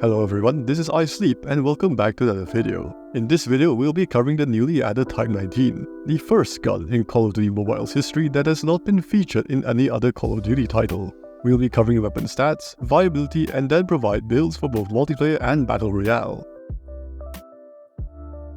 Hello everyone, this is iSleep and welcome back to another video. In this video, we'll be covering the newly added Type 19, the first gun in Call of Duty Mobile's history that has not been featured in any other Call of Duty title. We'll be covering weapon stats, viability, and then provide builds for both Multiplayer and Battle Royale.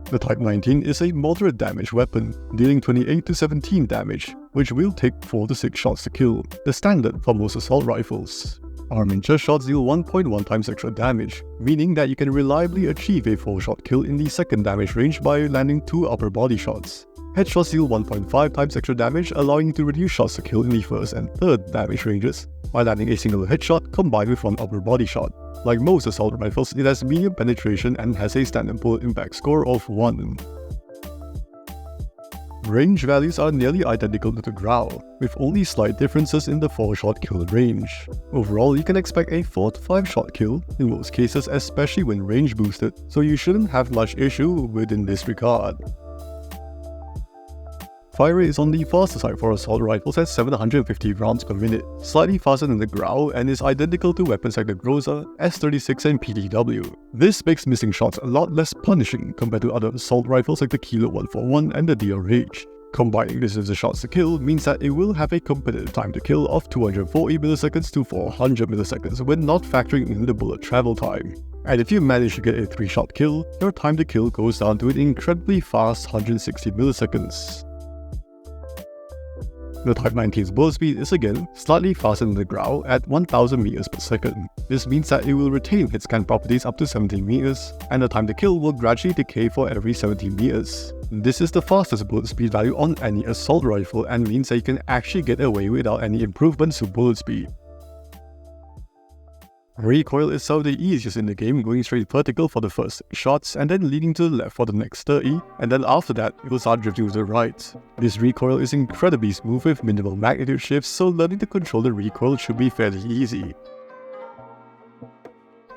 The Type 19 is a moderate damage weapon, dealing 28 to 17 damage, which will take 4 to 6 shots to kill, the standard for most assault rifles. Armature shots deal 1.1 times extra damage, meaning that you can reliably achieve a 4-shot kill in the second damage range by landing 2 upper body shots. Headshots deal 1.5 times extra damage, allowing you to reduce shots to kill in the first and third damage ranges, by landing a single headshot combined with one upper body shot. Like most assault rifles, it has medium penetration and has a standard bullet impact score of 1. Range values are nearly identical to the Growl, with only slight differences in the 4-shot kill range. Overall, you can expect a 4 to 5 shot kill in most cases, especially when range boosted, so you shouldn't have much issue within this regard. Fire rate is on the faster side for assault rifles at 750 rounds per minute, slightly faster than the Growl, and is identical to weapons like the Groza, S36 and PDW. This makes missing shots a lot less punishing compared to other assault rifles like the Kilo 141 and the DRH. Combining this with the shots to kill means that it will have a competitive time to kill of 240 milliseconds to 400 milliseconds when not factoring in the bullet travel time. And if you manage to get a 3-shot kill, your time to kill goes down to an incredibly fast 160 milliseconds. The Type 19's bullet speed is again slightly faster than the Growl at 1000 meters per second. This means that it will retain hit scan properties up to 17 meters, and the time to kill will gradually decay for every 17 meters. This is the fastest bullet speed value on any assault rifle and means that you can actually get away without any improvements to bullet speed. Recoil is some of the easiest in the game, going straight vertical for the first 6 shots and then leaning to the left for the next 30, and then after that, it will start drifting to the right. This recoil is incredibly smooth with minimal magnitude shifts, so learning to control the recoil should be fairly easy.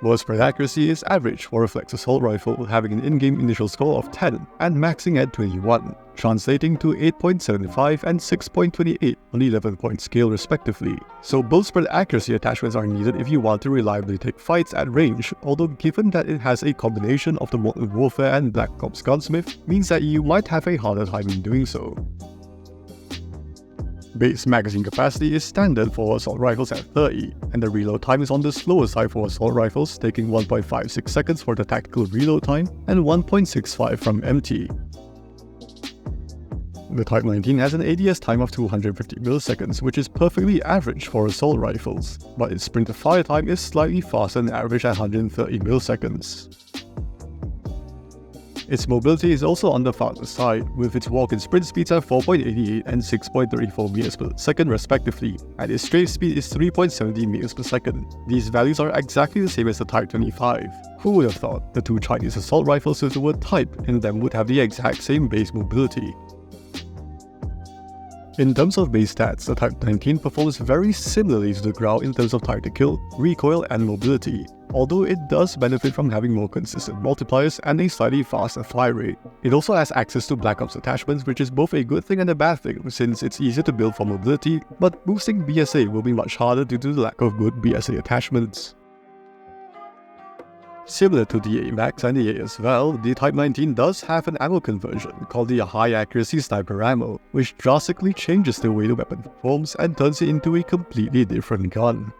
Burst spread accuracy is average for a flex assault rifle, having an in-game initial score of 10 and maxing at 21, translating to 8.75 and 6.28 on the 11-point scale respectively. So burst spread accuracy attachments are needed if you want to reliably take fights at range, although given that it has a combination of the Modern Warfare and Black Ops Gunsmith, means that you might have a harder time in doing so. Base magazine capacity is standard for assault rifles at 30, and the reload time is on the slower side for assault rifles, taking 1.56 seconds for the tactical reload time and 1.65 from empty. The Type 19 has an ADS time of 250 milliseconds, which is perfectly average for assault rifles, but its sprint to fire time is slightly faster than average at 130 milliseconds. Its mobility is also on the faster side, with its walk and sprint speeds at 4.88 and 6.34 meters per second respectively, and its strafe speed is 3.70 meters per second. These values are exactly the same as the Type 25. Who would have thought the two Chinese assault rifles with the word Type in them would have the exact same base mobility? In terms of base stats, the Type 19 performs very similarly to the Growl in terms of time to kill, recoil, and mobility, although it does benefit from having more consistent multipliers and a slightly faster fire rate. It also has access to Black Ops attachments, which is both a good thing and a bad thing since it's easier to build for mobility, but boosting BSA will be much harder due to the lack of good BSA attachments. Similar to the AMAX and the ASVAL, the Type 19 does have an ammo conversion called the High Accuracy Sniper Ammo, which drastically changes the way the weapon performs and turns it into a completely different gun.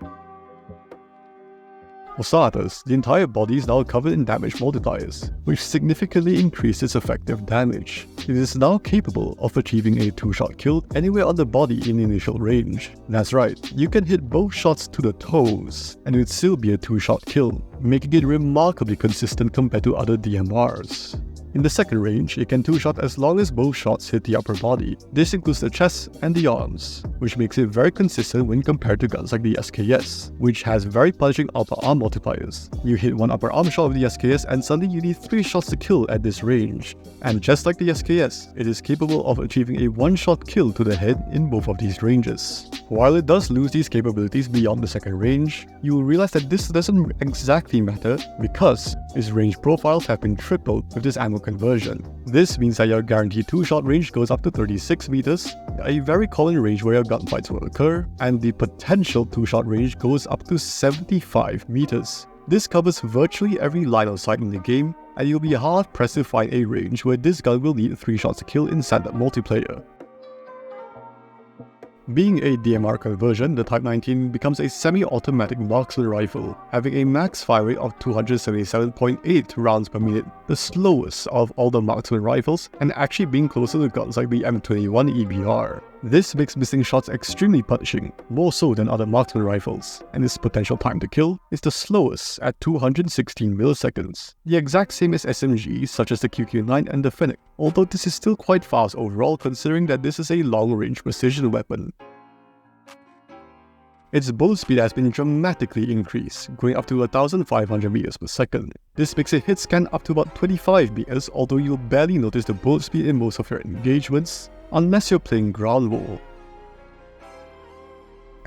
For starters, the entire body is now covered in damage multipliers, which significantly increase its effective damage. It is now capable of achieving a 2-shot kill anywhere on the body in initial range. That's right, you can hit both shots to the toes, and it would still be a 2-shot kill, making it remarkably consistent compared to other DMRs. In the second range, it can 2-shot as long as both shots hit the upper body. This includes the chest and the arms, which makes it very consistent when compared to guns like the SKS, which has very punishing upper arm multipliers. You hit one upper arm shot of the SKS and suddenly you need 3 shots to kill at this range. And just like the SKS, it is capable of achieving a 1-shot kill to the head in both of these ranges. While it does lose these capabilities beyond the second range, you will realize that this doesn't exactly matter because its range profiles have been tripled with this ammo conversion. This means that your guaranteed 2-shot range goes up to 36 meters, a very common range where your gunfights will occur, and the potential 2-shot range goes up to 75 meters. This covers virtually every line of sight in the game, and you'll be hard pressed to find a range where this gun will need 3 shots to kill in standard multiplayer. Being a DMR conversion, the Type 19 becomes a semi-automatic marksman rifle, having a max fire rate of 277.8 rounds per minute, the slowest of all the marksman rifles, and actually being closer to guns like the M21 EBR. This makes missing shots extremely punishing, more so than other marksman rifles, and its potential time to kill is the slowest at 216 milliseconds, the exact same as SMGs such as the QQ9 and the Fennec, although this is still quite fast overall considering that this is a long-range precision weapon. Its bullet speed has been dramatically increased, going up to 1500 meters per second. This makes a hit scan up to about 25 meters, although you'll barely notice the bullet speed in most of your engagements, unless you're playing ground war.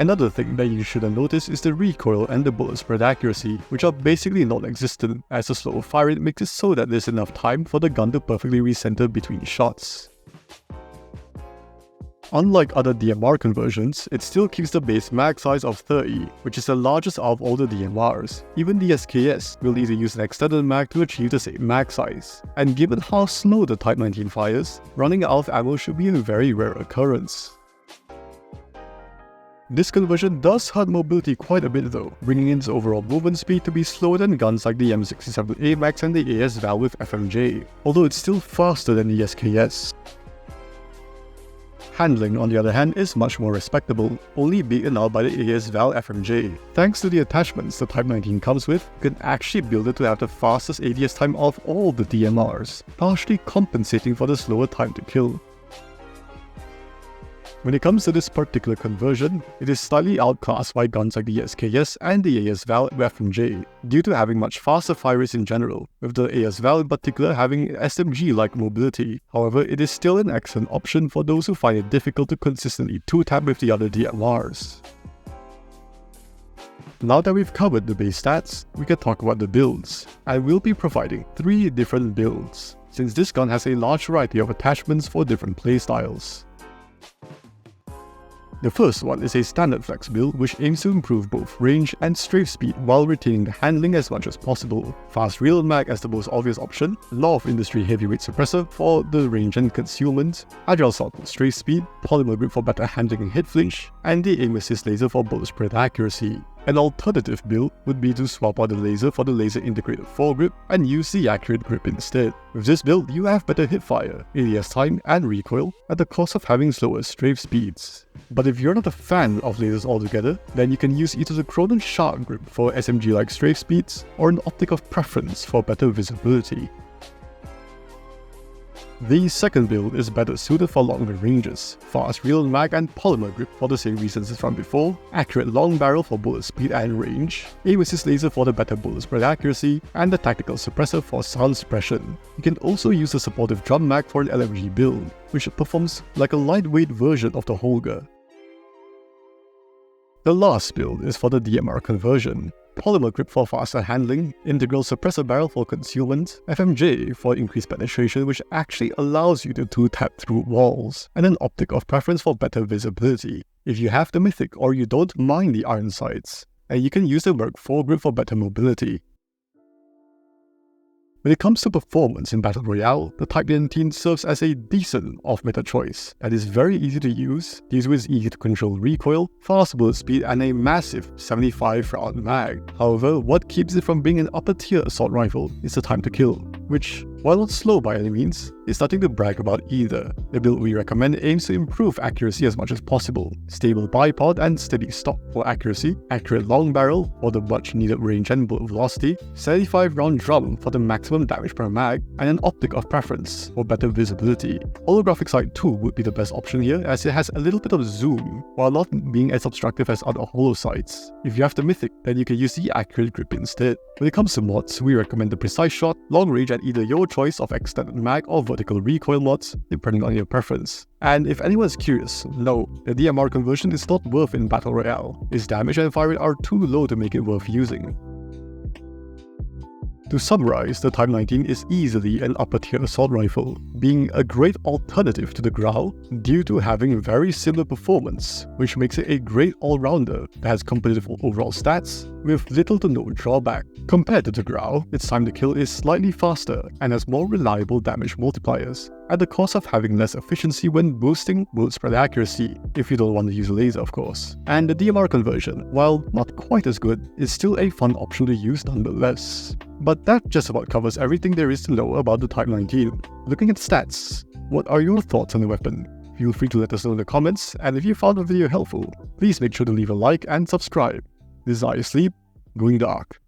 Another thing that you shouldn't notice is the recoil and the bullet spread accuracy, which are basically non-existent, as the slow fire rate makes it so that there's enough time for the gun to perfectly recenter between shots. Unlike other DMR conversions, it still keeps the base mag size of 30, which is the largest out of all the DMRs. Even the SKS will need to use an extended mag to achieve the same mag size. And given how slow the Type 19 fires, running out of ammo should be a very rare occurrence. This conversion does hurt mobility quite a bit though, bringing its overall movement speed to be slower than guns like the M67A Max and the AS Val with FMJ, although it's still faster than the SKS. Handling, on the other hand, is much more respectable, only beaten out by the AS Val FMJ. Thanks to the attachments the Type 19 comes with, you can actually build it to have the fastest ADS time of all the DMRs, partially compensating for the slower time to kill. When it comes to this particular conversion, it is slightly outclassed by guns like the SKS and the AS Val FMJ, due to having much faster fire rates in general, with the AS Val in particular having SMG-like mobility. However, it is still an excellent option for those who find it difficult to consistently 2-tap with the other DMRs. Now that we've covered the base stats, we can talk about the builds. I will be providing 3 different builds, since this gun has a large variety of attachments for different playstyles. The first one is a standard flex build which aims to improve both range and strafe speed while retaining the handling as much as possible. Fast reload mag as the most obvious option, law of industry heavyweight suppressor for the range and concealment, agile salt for strafe speed, polymer grip for better handling and hit flinch, and the aim assist laser for bullet spread accuracy. An alternative build would be to swap out the laser for the laser integrated foregrip and use the accurate grip instead. With this build, you have better hipfire, ADS time, and recoil at the cost of having slower strafe speeds. But if you're not a fan of lasers altogether, then you can use either the Codm shark grip for SMG-like strafe speeds, or an optic of preference for better visibility. The second build is better suited for longer ranges, fast reload mag and polymer grip for the same reasons as from before, accurate long barrel for bullet speed and range, aim assist laser for the better bullet spread accuracy, and the tactical suppressor for sound suppression. You can also use the supportive drum mag for an LMG build, which performs like a lightweight version of the Holger. The last build is for the DMR conversion. Polymer grip for faster handling, integral suppressor barrel for concealment, FMJ for increased penetration which actually allows you to 2-tap through walls, and an optic of preference for better visibility. If you have the Mythic or you don't mind the iron sights, and you can use the Merc foregrip for better mobility. When it comes to performance in Battle Royale, the Type 19 serves as a decent off-meta choice that is very easy to use, deals with easy to control recoil, fast bullet speed, and a massive 75 round mag. However, what keeps it from being an upper tier assault rifle is the time to kill, which, while not slow by any means, is nothing to brag about either. The build we recommend aims to improve accuracy as much as possible, stable bipod and steady stock for accuracy, accurate long barrel for the much needed range and bullet velocity, 75 round drum for the maximum damage per mag, and an optic of preference for better visibility. Holographic sight 2 would be the best option here as it has a little bit of zoom, while not being as obstructive as other holo sights. If you have the Mythic, then you can use the accurate grip instead. When it comes to mods, we recommend the precise shot, long range at either your choice of extended mag or vertical recoil mods, depending on your preference. And if anyone's curious, no, the DMR conversion is not worth in Battle Royale. Its damage and fire rate are too low to make it worth using. To summarize, the Type 19 is easily an upper tier assault rifle, being a great alternative to the Grau due to having very similar performance, which makes it a great all-rounder that has competitive overall stats, with little to no drawback. Compared to the Growl, its time to kill is slightly faster and has more reliable damage multipliers, at the cost of having less efficiency when boosting bullet spread accuracy, if you don't want to use a laser of course. And the DMR conversion, while not quite as good, is still a fun option to use nonetheless. But that just about covers everything there is to know about the Type 19. Looking at stats, what are your thoughts on the weapon? Feel free to let us know in the comments, and if you found the video helpful, please make sure to leave a like and subscribe. This is Sleep, going dark.